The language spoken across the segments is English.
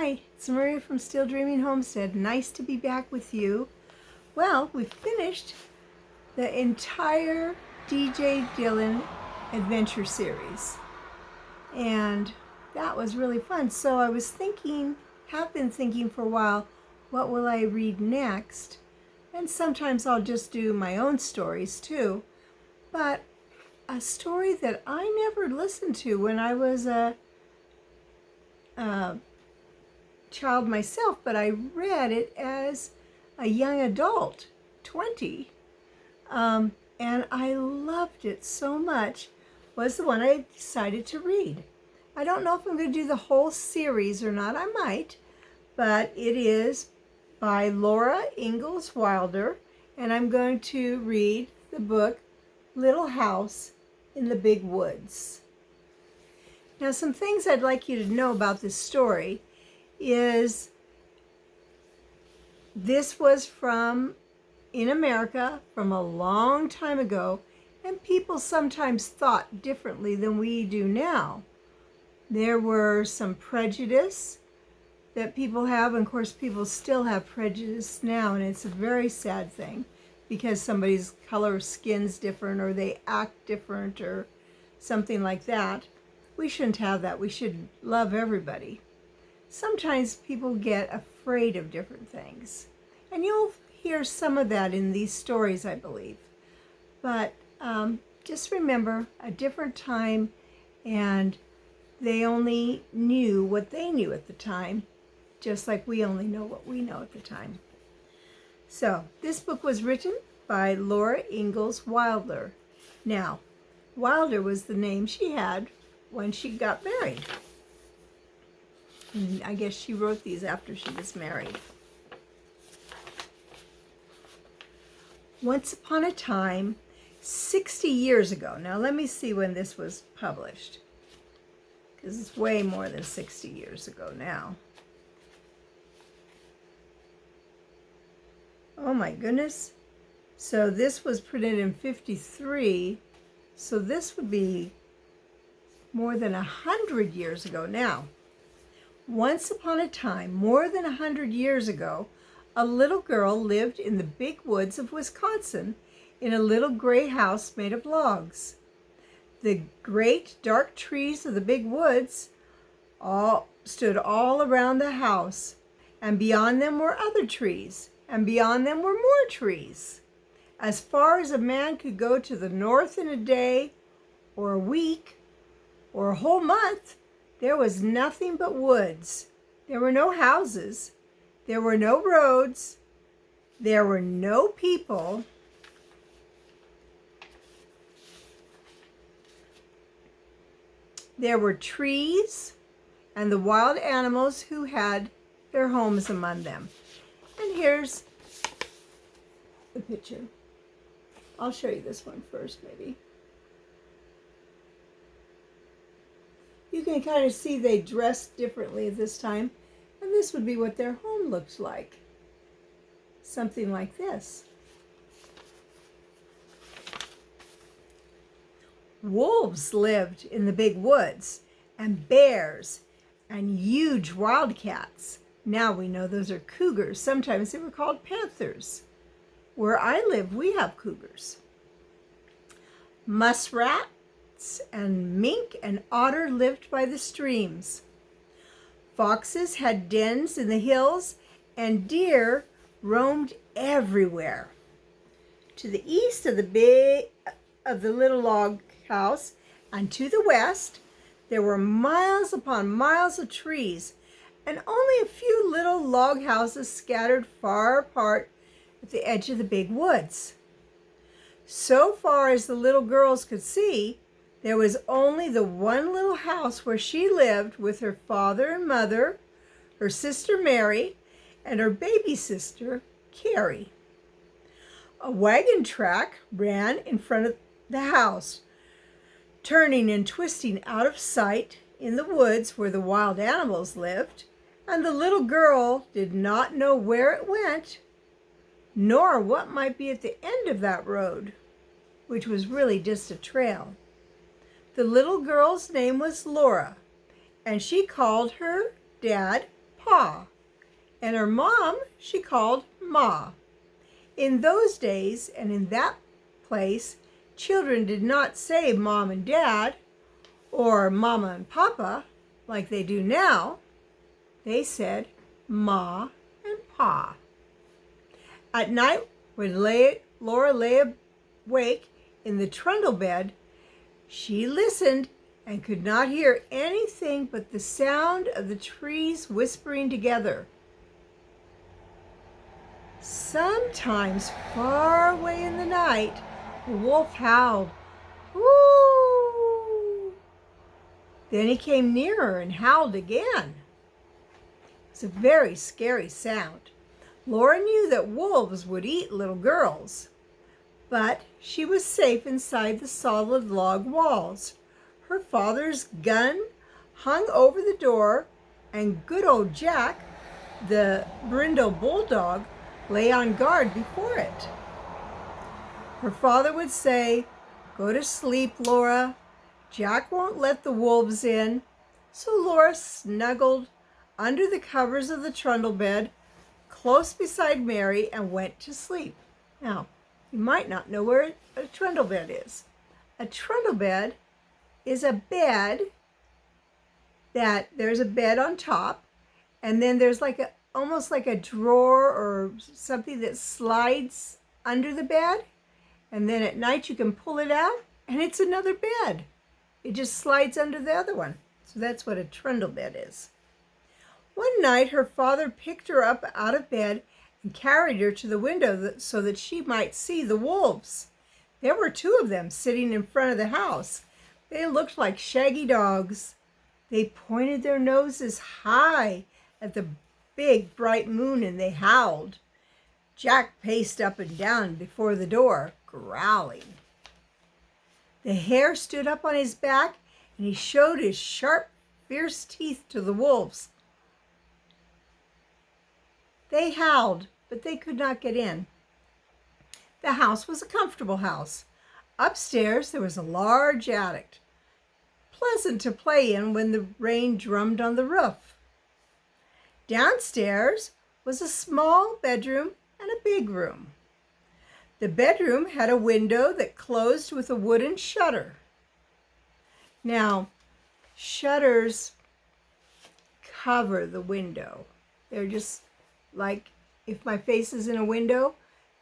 Hi, it's Maria from Still Dreaming Homestead. Nice to be back with you. Well, we've finished the entire DJ Dylan adventure series, and that was really fun. So I was thinking, have been thinking for a while, what will I read next? And sometimes I'll just do my own stories too. But a story that I never listened to when I was a child myself, but I read it as a young adult, 20, and I loved it so much, was the one I decided to read. I don't know if I'm going to do the whole series or not. I might, but it is by Laura Ingalls Wilder, and I'm going to read the book Little House in the Big Woods. Now, some things I'd like you to know about this story is this was from in America from a long time ago, and people sometimes thought differently than we do now. There were some prejudice that people have, and of course people still have prejudice now, and it's a very sad thing because somebody's color of skin's different or they act different or something like that. We shouldn't have that. We should love everybody. Sometimes people get afraid of different things. And you'll hear some of that in these stories, I believe. But just remember, a different time, and they only knew what they knew at the time, just like we only know what we know at the time. So, this book was written by Laura Ingalls Wilder. Now, Wilder was the name she had when she got married. And I guess she wrote these after she was married. Once upon a time, 60 years ago. Now let me see when this was published, because it's way more than 60 years ago now. Oh my goodness. So this was printed in 53. So this would be more than 100 years ago now. Once upon a time, more than 100 years ago, a little girl lived in the big woods of Wisconsin in a little gray house made of logs. The great dark trees of the big woods stood all around the house, and beyond them were other trees, and beyond them were more trees. As far as a man could go to the north in a day, or a week, or a whole month, there was nothing but woods. There were no houses. There were no roads. There were no people. There were trees and the wild animals who had their homes among them. And here's the picture. I'll show you this one first, maybe. You can kind of see they dressed differently at this time, and this would be what their home looked like. Something like this. Wolves lived in the big woods, and bears, and huge wildcats. Now we know those are cougars. Sometimes they were called panthers. Where I live, we have cougars. Muskrats and mink and otter lived by the streams. Foxes had dens in the hills, and deer roamed everywhere. To the east of the little log house, and to the west, there were miles upon miles of trees, and only a few little log houses scattered far apart at the edge of the big woods. So far as the little girls could see, there was only the one little house where she lived with her father and mother, her sister Mary, and her baby sister, Carrie. A wagon track ran in front of the house, turning and twisting out of sight in the woods where the wild animals lived, and the little girl did not know where it went, nor what might be at the end of that road, which was really just a trail. The little girl's name was Laura, and she called her dad Pa, and her mom she called Ma. In those days and in that place, children did not say Mom and Dad or Mama and Papa like they do now. They said Ma and Pa. At night, when Laura lay awake in the trundle bed, she listened and could not hear anything but the sound of the trees whispering together. Sometimes, far away in the night, a wolf howled, "Woo!" Then he came nearer and howled again. It was a very scary sound. Laura knew that wolves would eat little girls, but she was safe inside the solid log walls. Her father's gun hung over the door, and good old Jack, the brindle bulldog, lay on guard before it. Her father would say, "Go to sleep, Laura. Jack won't let the wolves in." So Laura snuggled under the covers of the trundle bed, close beside Mary, and went to sleep. Now, you might not know where a trundle bed is. A trundle bed is a bed that there's a bed on top, and then there's almost like a drawer or something that slides under the bed, and then at night you can pull it out and it's another bed. It just slides under the other one. So that's what a trundle bed is. One night her father picked her up out of bed and carried her to the window so that she might see the wolves. There were two of them sitting in front of the house. They looked like shaggy dogs. They pointed their noses high at the big bright moon and they howled. Jack paced up and down before the door, growling. The hair stood up on his back and he showed his sharp, fierce teeth to the wolves. They howled, but they could not get in. The house was a comfortable house. Upstairs there was a large attic, pleasant to play in when the rain drummed on the roof. Downstairs was a small bedroom and a big room. The bedroom had a window that closed with a wooden shutter. Now, shutters cover the window. They're just like, if my face is in a window,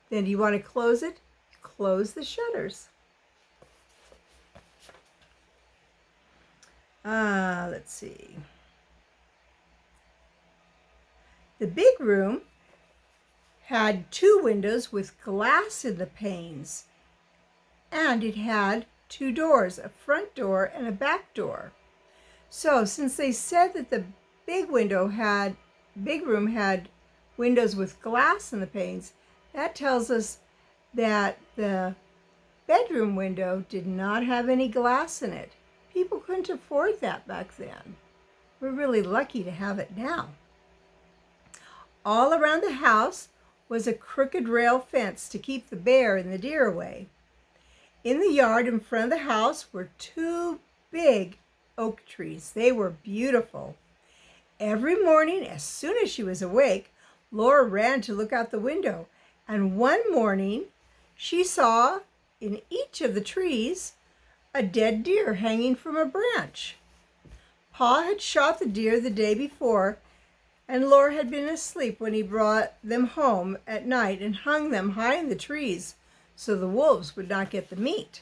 then do you want to close it? Close the shutters. Let's see. The big room had two windows with glass in the panes, and it had two doors, a front door and a back door. So since they said that the big room had windows with glass in the panes, that tells us that the bedroom window did not have any glass in it. People couldn't afford that back then. We're really lucky to have it now. All around the house was a crooked rail fence to keep the bear and the deer away. In the yard in front of the house were two big oak trees. They were beautiful. Every morning, as soon as she was awake, Laura ran to look out the window, and one morning she saw in each of the trees a dead deer hanging from a branch. Pa had shot the deer the day before, and Laura had been asleep when he brought them home at night and hung them high in the trees so the wolves would not get the meat.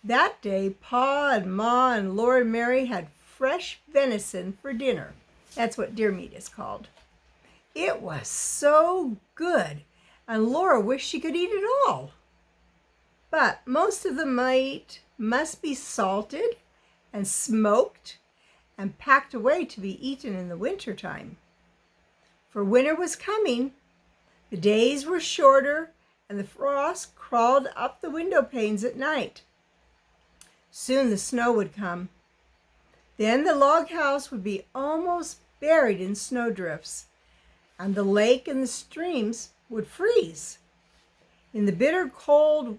That day, Pa and Ma and Laura and Mary had fresh venison for dinner. That's what deer meat is called. It was so good, and Laura wished she could eat it all. But most of the meat must be salted and smoked and packed away to be eaten in the wintertime. For winter was coming. The days were shorter, and the frost crawled up the window panes at night. Soon the snow would come. Then the log house would be almost buried in snowdrifts, and the lake and the streams would freeze. In the bitter cold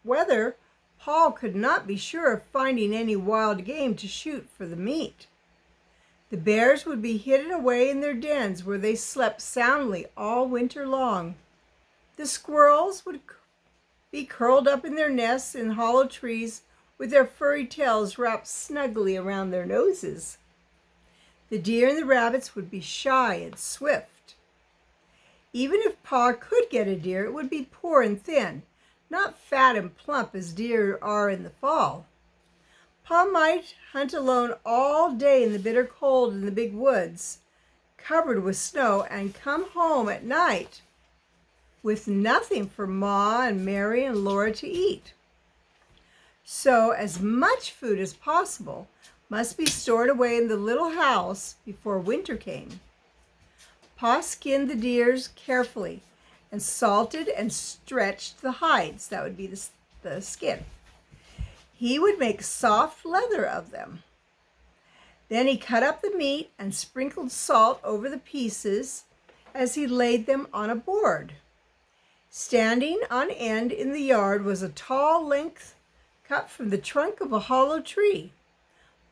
weather, Paul could not be sure of finding any wild game to shoot for the meat. The bears would be hidden away in their dens where they slept soundly all winter long. The squirrels would be curled up in their nests in hollow trees with their furry tails wrapped snugly around their noses. The deer and the rabbits would be shy and swift. Even if Pa could get a deer, it would be poor and thin, not fat and plump as deer are in the fall. Pa might hunt alone all day in the bitter cold in the big woods, covered with snow, and come home at night with nothing for Ma and Mary and Laura to eat. So as much food as possible must be stored away in the little house before winter came. Pa skinned the deers carefully and salted and stretched the hides. That would be the skin. He would make soft leather of them. Then he cut up the meat and sprinkled salt over the pieces as he laid them on a board. Standing on end in the yard was a tall length cut from the trunk of a hollow tree.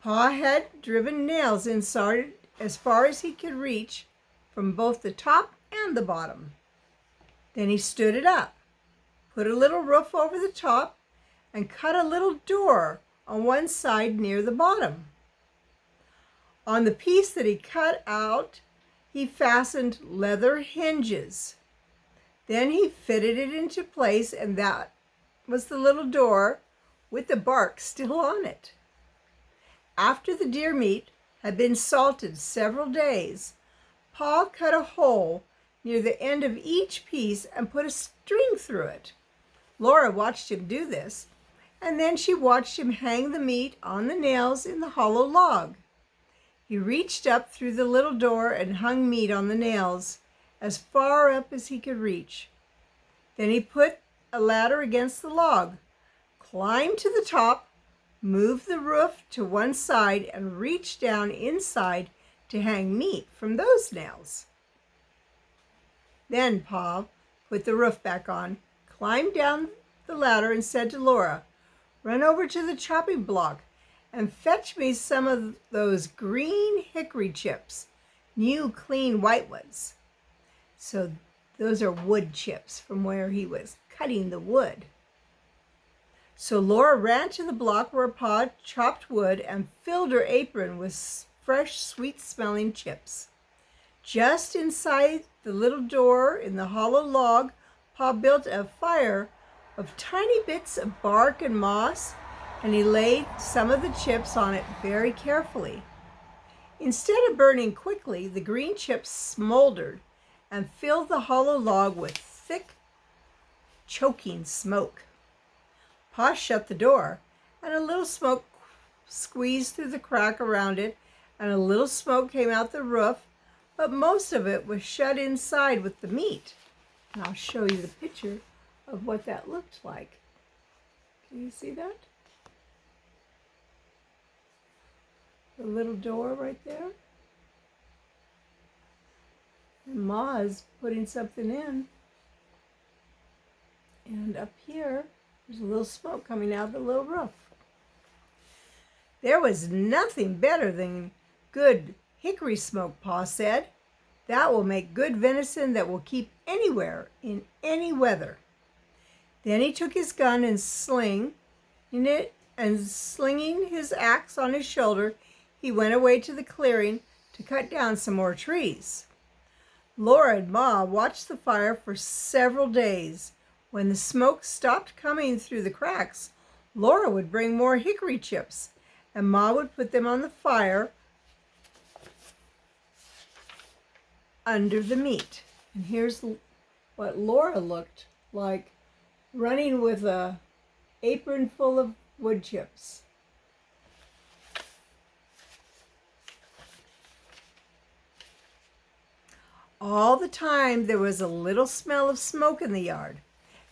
Pa had driven nails inside as far as he could reach from both the top and the bottom. Then he stood it up, put a little roof over the top, and cut a little door on one side near the bottom. On the piece that he cut out, he fastened leather hinges. Then he fitted it into place, and that was the little door with the bark still on it. After the deer meat had been salted several days, Pa cut a hole near the end of each piece and put a string through it. Laura watched him do this, and then she watched him hang the meat on the nails in the hollow log. He reached up through the little door and hung meat on the nails as far up as he could reach. Then he put a ladder against the log, climbed to the top, moved the roof to one side, and reached down inside to hang meat from those nails. Then Pa put the roof back on, climbed down the ladder, and said to Laura, "Run over to the chopping block and fetch me some of those green hickory chips, new clean white ones." So those are wood chips from where he was cutting the wood. So Laura ran to the block where Pa chopped wood and filled her apron with fresh, sweet-smelling chips. Just inside the little door in the hollow log, Pa built a fire of tiny bits of bark and moss, and he laid some of the chips on it very carefully. Instead of burning quickly, the green chips smoldered and filled the hollow log with thick, choking smoke. Pa shut the door, and a little smoke squeezed through the crack around it, and a little smoke came out the roof, but most of it was shut inside with the meat. And I'll show you the picture of what that looked like. Can you see that? The little door right there. And Ma is putting something in. And up here, there's a little smoke coming out of the little roof. There was nothing better than good hickory smoke, Pa said. That will make good venison that will keep anywhere in any weather. Then he took his gun and slinging his axe on his shoulder, he went away to the clearing to cut down some more trees. Laura and Ma watched the fire for several days. When the smoke stopped coming through the cracks, Laura would bring more hickory chips, and Ma would put them on the fire under the meat. And here's what Laura looked like, running with an apron full of wood chips. All the time there was a little smell of smoke in the yard,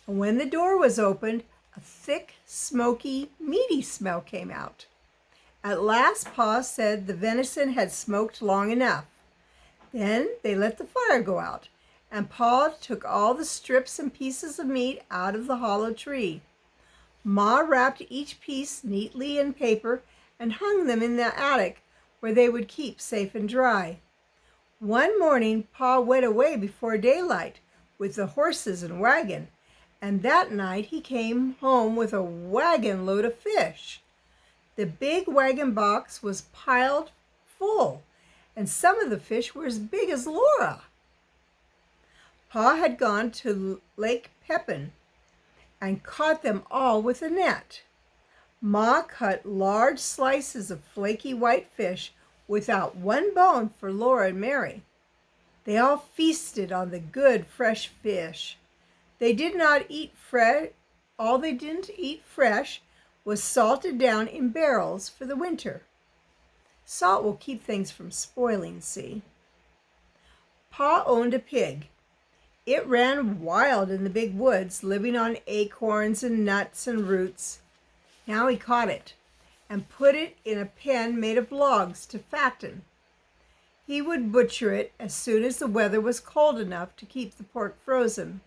and when the door was opened, a thick, smoky, meaty smell came out. At last Pa said the venison had smoked long enough. Then they let the fire go out, and Pa took all the strips and pieces of meat out of the hollow tree. Ma wrapped each piece neatly in paper and hung them in the attic where they would keep safe and dry. One morning, Pa went away before daylight with the horses and wagon, and that night he came home with a wagon load of fish. The big wagon box was piled full, and some of the fish were as big as Laura. Pa had gone to Lake Pepin and caught them all with a net. Ma cut large slices of flaky white fish without one bone for Laura and Mary. They all feasted on the good fresh fish. They did not eat fresh. All they didn't eat fresh was salted down in barrels for the winter. Salt will keep things from spoiling, see? Pa owned a pig. It ran wild in the big woods, living on acorns and nuts and roots. Now he caught it and put it in a pen made of logs to fatten. He would butcher it as soon as the weather was cold enough to keep the pork frozen.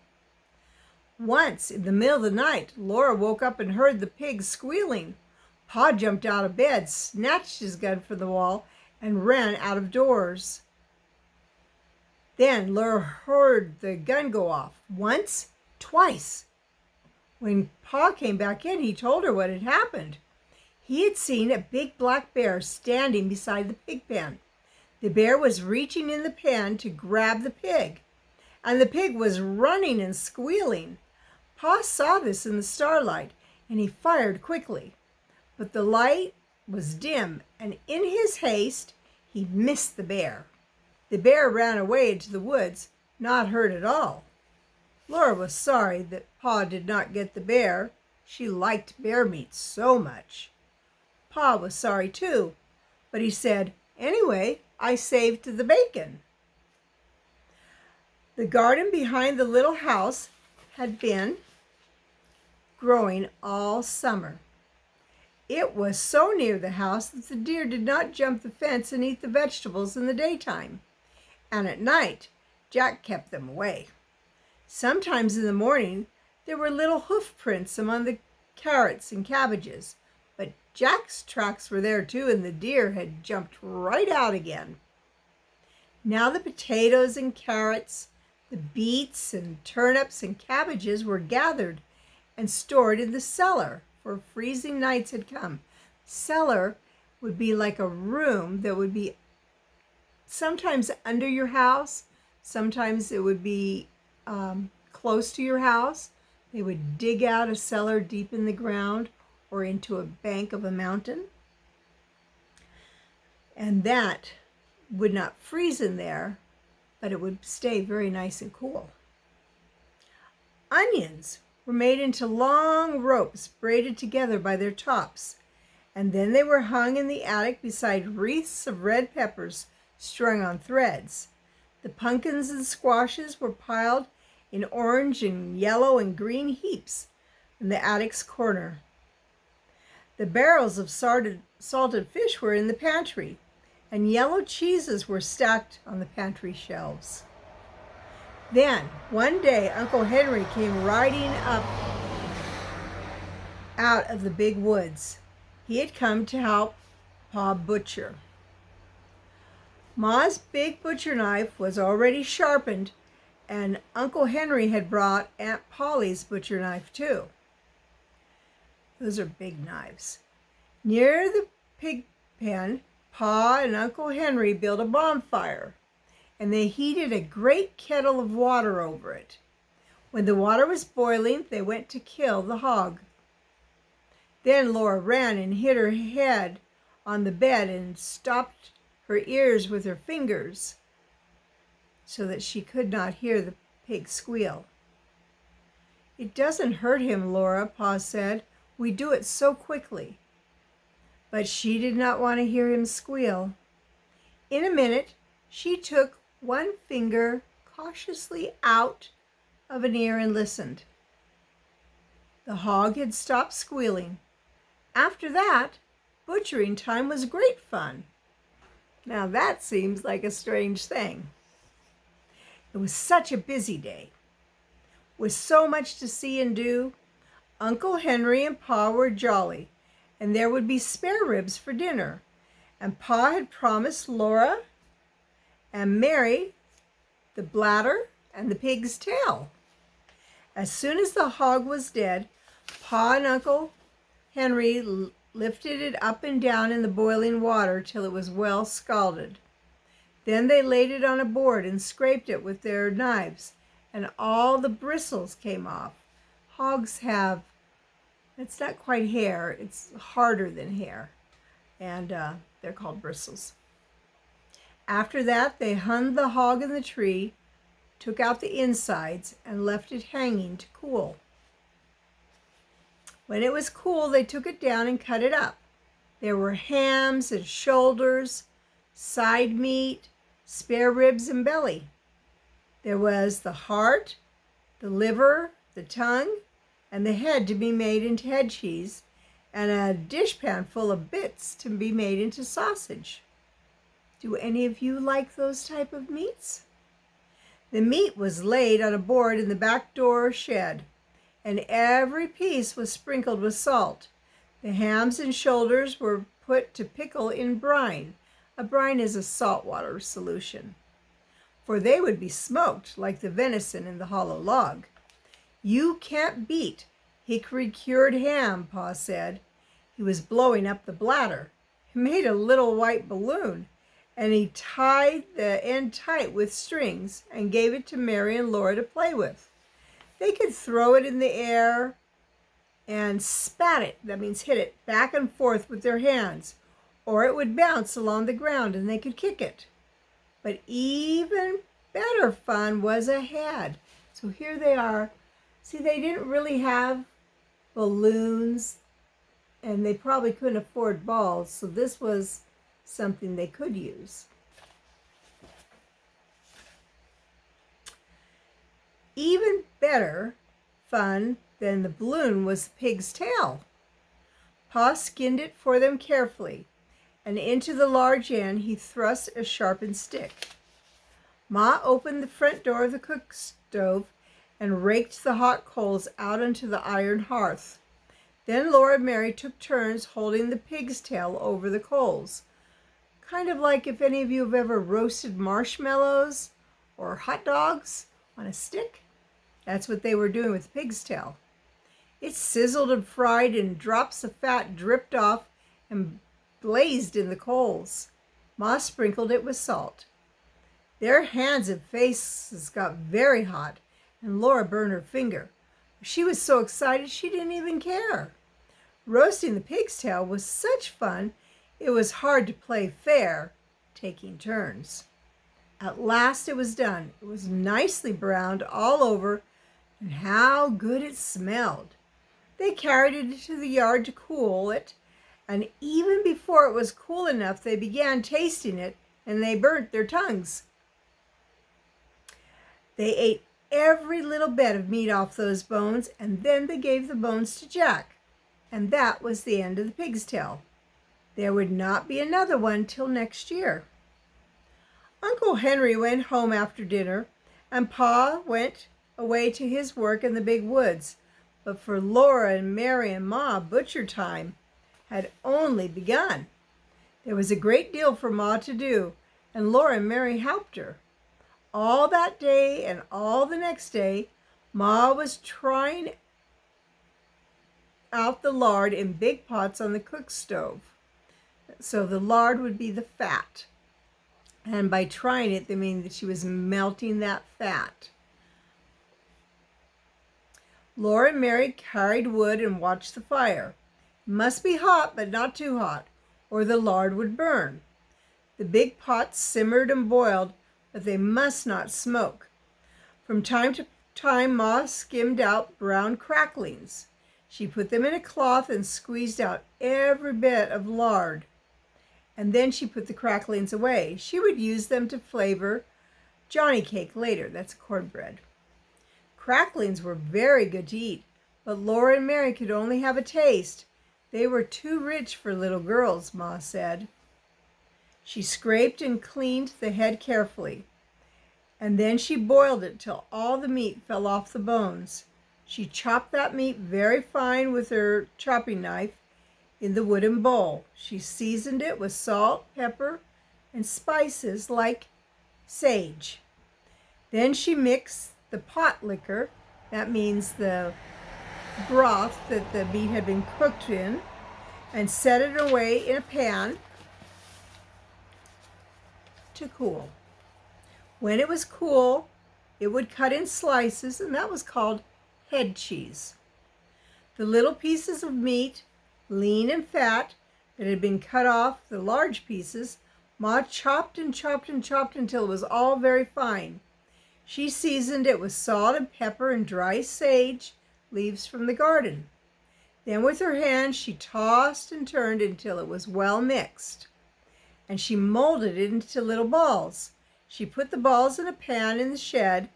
Once, in the middle of the night, Laura woke up and heard the pig squealing. Pa jumped out of bed, snatched his gun from the wall, and ran out of doors. Then Laura heard the gun go off, once, twice. When Pa came back in, he told her what had happened. He had seen a big black bear standing beside the pig pen. The bear was reaching in the pen to grab the pig, and the pig was running and squealing. Pa saw this in the starlight, and he fired quickly. But the light was dim, and in his haste, he missed the bear. The bear ran away into the woods, not hurt at all. Laura was sorry that Pa did not get the bear. She liked bear meat so much. Pa was sorry too, but he said, "Anyway, I saved the bacon." The garden behind the little house had been growing all summer. It was so near the house that the deer did not jump the fence and eat the vegetables in the daytime, and at night Jack kept them away. Sometimes in the morning there were little hoof prints among the carrots and cabbages, but Jack's tracks were there too, and the deer had jumped right out again. Now the potatoes and carrots, the beets and turnips and cabbages were gathered and stored in the cellar, for freezing nights had come. Cellar would be like a room that would be sometimes under your house, sometimes it would be close to your house. They would dig out a cellar deep in the ground or into a bank of a mountain. And that would not freeze in there, but it would stay very nice and cool. Onions were made into long ropes braided together by their tops, and then they were hung in the attic beside wreaths of red peppers strung on threads. The pumpkins and squashes were piled in orange and yellow and green heaps in the attic's corner. The barrels of salted fish were in the pantry, and yellow cheeses were stacked on the pantry shelves. Then, one day, Uncle Henry came riding up out of the big woods. He had come to help Pa butcher. Ma's big butcher knife was already sharpened, and Uncle Henry had brought Aunt Polly's butcher knife too. Those are big knives. Near the pig pen, Pa and Uncle Henry built a bonfire, and they heated a great kettle of water over it. When the water was boiling, they went to kill the hog. Then Laura ran and hid her head on the bed and stopped her ears with her fingers so that she could not hear the pig squeal. "It doesn't hurt him, Laura," Pa said. "We do it so quickly." But she did not want to hear him squeal. In a minute, she took one finger cautiously out of an ear and listened. The hog had stopped squealing. After that, butchering time was great fun. Now that seems like a strange thing. It was such a busy day. With so much to see and do, Uncle Henry and Pa were jolly, and there would be spare ribs for dinner, And Pa had promised Laura and Mary the bladder and the pig's tail. As soon as the hog was dead, Pa and Uncle Henry lifted it up and down in the boiling water till it was well scalded. Then they laid it on a board and scraped it with their knives, and all the bristles came off. Hogs have, it's not quite hair, it's harder than hair, and they're called bristles. After that, they hung the hog in the tree, took out the insides, and left it hanging to cool. When it was cool, they took it down and cut it up. There were hams and shoulders, side meat, spare ribs and belly. There was the heart, the liver, the tongue, and the head to be made into head cheese, and a dishpan full of bits to be made into sausage. Do any of you like those type of meats? The meat was laid on a board in the back door shed, and every piece was sprinkled with salt. The hams and shoulders were put to pickle in brine. A brine is a saltwater solution, for they would be smoked like the venison in the hollow log. You can't beat hickory cured ham, Pa said. He was blowing up the bladder. He made a little white balloon, and he tied the end tight with strings and gave it to Mary and Laura to play with. They could throw it in the air and spat it, that means hit it, back and forth with their hands, or it would bounce along the ground and they could kick it. But even better fun was ahead. So here they are. See, they didn't really have balloons, and they probably couldn't afford balls, so this was something they could use. Even better fun than the balloon was the pig's tail. Pa skinned it for them carefully, and into the large end he thrust a sharpened stick. Ma opened the front door of the cook stove and raked the hot coals out onto the iron hearth. Then Laura and Mary took turns holding the pig's tail over the coals. Kind of like if any of you have ever roasted marshmallows or hot dogs on a stick. That's what they were doing with the pig's tail. It sizzled and fried, and drops of fat dripped off and blazed in the coals. Ma sprinkled it with salt. Their hands and faces got very hot, and Laura burned her finger. She was so excited she didn't even care. Roasting the pig's tail was such fun, it was hard to play fair, taking turns. At last it was done. It was nicely browned all over, and how good it smelled. They carried it into the yard to cool it, and even before it was cool enough, they began tasting it, and they burnt their tongues. They ate every little bit of meat off those bones, and then they gave the bones to Jack, and that was the end of the pig's tail. There would not be another one till next year. Uncle Henry went home after dinner, and Pa went away to his work in the big woods. But for Laura and Mary and Ma, butcher time had only begun. There was a great deal for Ma to do, and Laura and Mary helped her. All that day and all the next day, Ma was trying out the lard in big pots on the cook stove. So the lard would be the fat. And by trying it, they mean that she was melting that fat. Laura and Mary carried wood and watched the fire. It must be hot, but not too hot, or the lard would burn. The big pots simmered and boiled, but they must not smoke. From time to time, Ma skimmed out brown cracklings. She put them in a cloth and squeezed out every bit of lard. And then she put the cracklings away. She would use them to flavor Johnny cake later. That's cornbread. Cracklings were very good to eat, but Laura and Mary could only have a taste. They were too rich for little girls, Ma said. She scraped and cleaned the head carefully, and then she boiled it till all the meat fell off the bones. She chopped that meat very fine with her chopping knife, in the wooden bowl. She seasoned it with salt, pepper, and spices like sage. Then she mixed the pot liquor, that means the broth that the meat had been cooked in, and set it away in a pan to cool. When it was cool, it would cut in slices, and that was called head cheese. The little pieces of meat, lean and fat, that had been cut off the large pieces, Ma chopped and chopped and chopped until it was all very fine. She seasoned it with salt and pepper and dry sage leaves from the garden. Then with her hands she tossed and turned until it was well mixed, and she molded it into little balls. She put the balls in a pan in the shed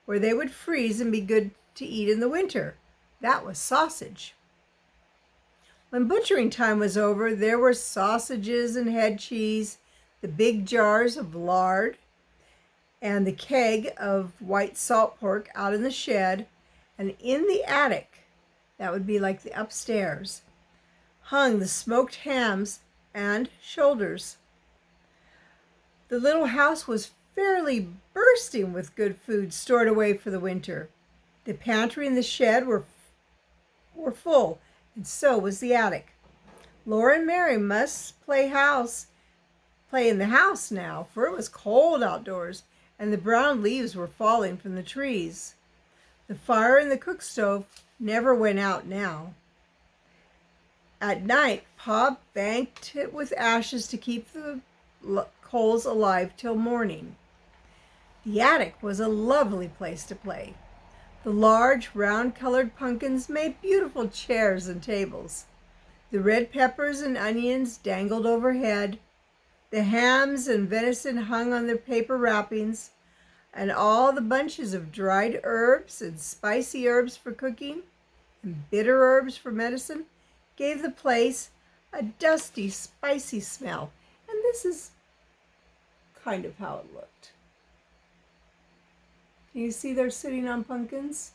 where they would freeze and be good to eat in the winter. That was sausage. When butchering time was over, there were sausages and head cheese, the big jars of lard, and the keg of white salt pork out in the shed, and in the attic, that would be like the upstairs, hung the smoked hams and shoulders. The little house was fairly bursting with good food stored away for the winter. The pantry and the shed were full, and so was the attic. Laura and Mary must play in the house now, for it was cold outdoors, and the brown leaves were falling from the trees. The fire in the cook stove never went out now. At night, Pa banked it with ashes to keep the coals alive till morning. The attic was a lovely place to play. The large, round-colored pumpkins made beautiful chairs and tables. The red peppers and onions dangled overhead. The hams and venison hung on their paper wrappings, and all the bunches of dried herbs and spicy herbs for cooking and bitter herbs for medicine gave the place a dusty, spicy smell. And this is kind of how it looked. Can you see they're sitting on pumpkins?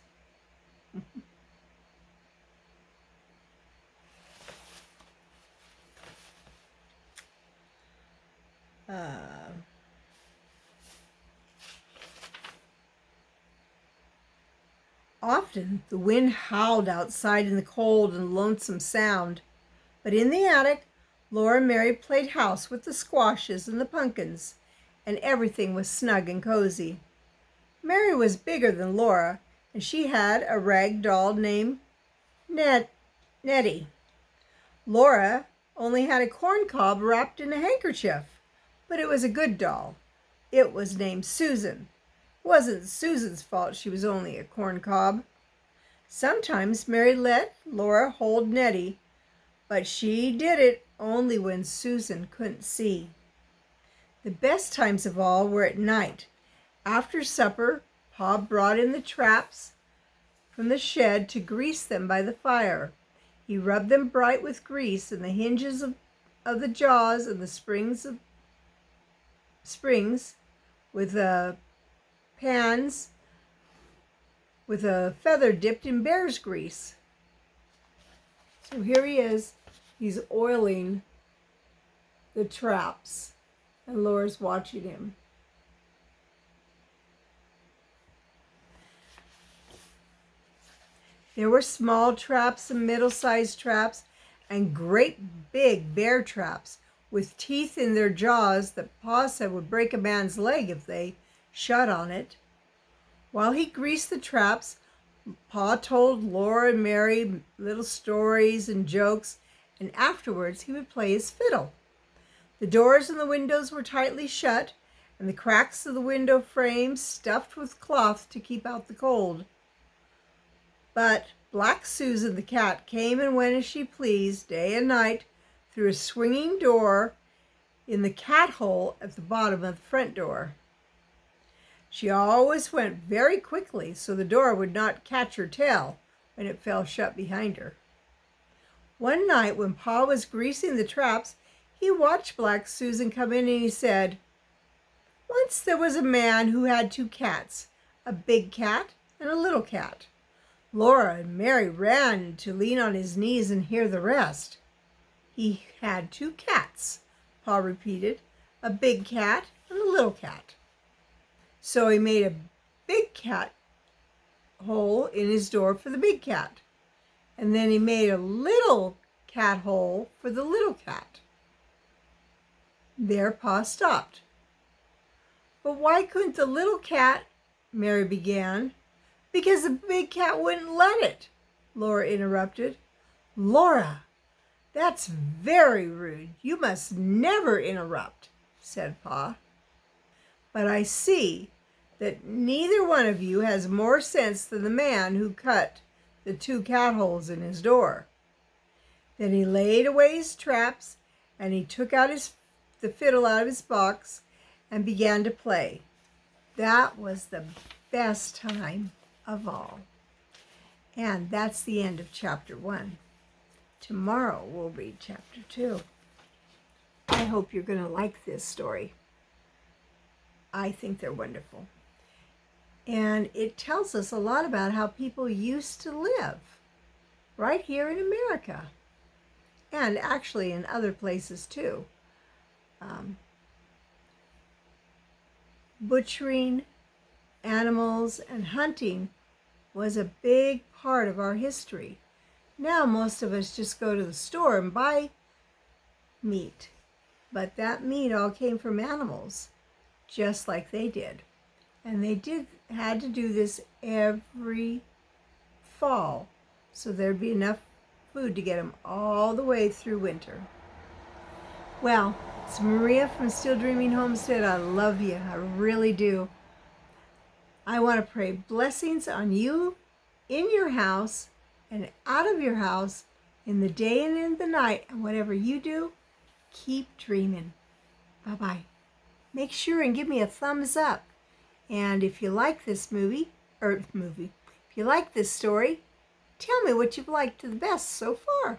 Often the wind howled outside in the cold and lonesome sound, but in the attic, Laura and Mary played house with the squashes and the pumpkins, and everything was snug and cozy. Mary was bigger than Laura, and she had a rag doll named Nettie. Laura only had a corn cob wrapped in a handkerchief, but it was a good doll. It was named Susan. It wasn't Susan's fault she was only a corn cob. Sometimes Mary let Laura hold Nettie, but she did it only when Susan couldn't see. The best times of all were at night. After supper, Pa brought in the traps from the shed to grease them by the fire. He rubbed them bright with grease, and the hinges of the jaws and the springs with pans with a feather dipped in bear's grease. So here he is. He's oiling the traps, and Laura's watching him. There were small traps and middle-sized traps and great big bear traps with teeth in their jaws that Pa said would break a man's leg if they shut on it. While he greased the traps, Pa told Laura and Mary little stories and jokes, and afterwards he would play his fiddle. The doors and the windows were tightly shut, and the cracks of the window frames stuffed with cloth to keep out the cold. But Black Susan the cat came and went as she pleased, day and night, through a swinging door in the cat hole at the bottom of the front door. She always went very quickly so the door would not catch her tail when it fell shut behind her. One night when Pa was greasing the traps, he watched Black Susan come in and he said, "Once there was a man who had two cats, a big cat and a little cat." Laura and Mary ran to lean on his knees and hear the rest. He had 2 cats, Pa repeated, a big cat and a little cat. So he made a big cat hole in his door for the big cat. And then he made a little cat hole for the little cat. There Pa stopped. But why couldn't the little cat, Mary began. Because the big cat wouldn't let it, Laura interrupted. Laura, that's very rude. You must never interrupt, said Pa. But I see that neither one of you has more sense than the man who cut the 2 cat holes in his door. Then he laid away his traps and he took out the fiddle out of his box and began to play. That was the best time of all. And that's the end of chapter 1. Tomorrow we'll read chapter 2. I hope you're going to like this story. I think they're wonderful. And it tells us a lot about how people used to live right here in America, and actually in other places too. Butchering animals and hunting was a big part of our history. Now most of us just go to the store and buy meat, but that meat all came from animals, just like they did. And they had to do this every fall, so there'd be enough food to get them all the way through winter. Well, it's Maria from Still Dreaming Homestead. I love you. I really do. I want to pray blessings on you in your house and out of your house, in the day and in the night. And whatever you do, keep dreaming. Bye-bye. Make sure and give me a thumbs up. And if you like this if you like this story, tell me what you've liked the best so far.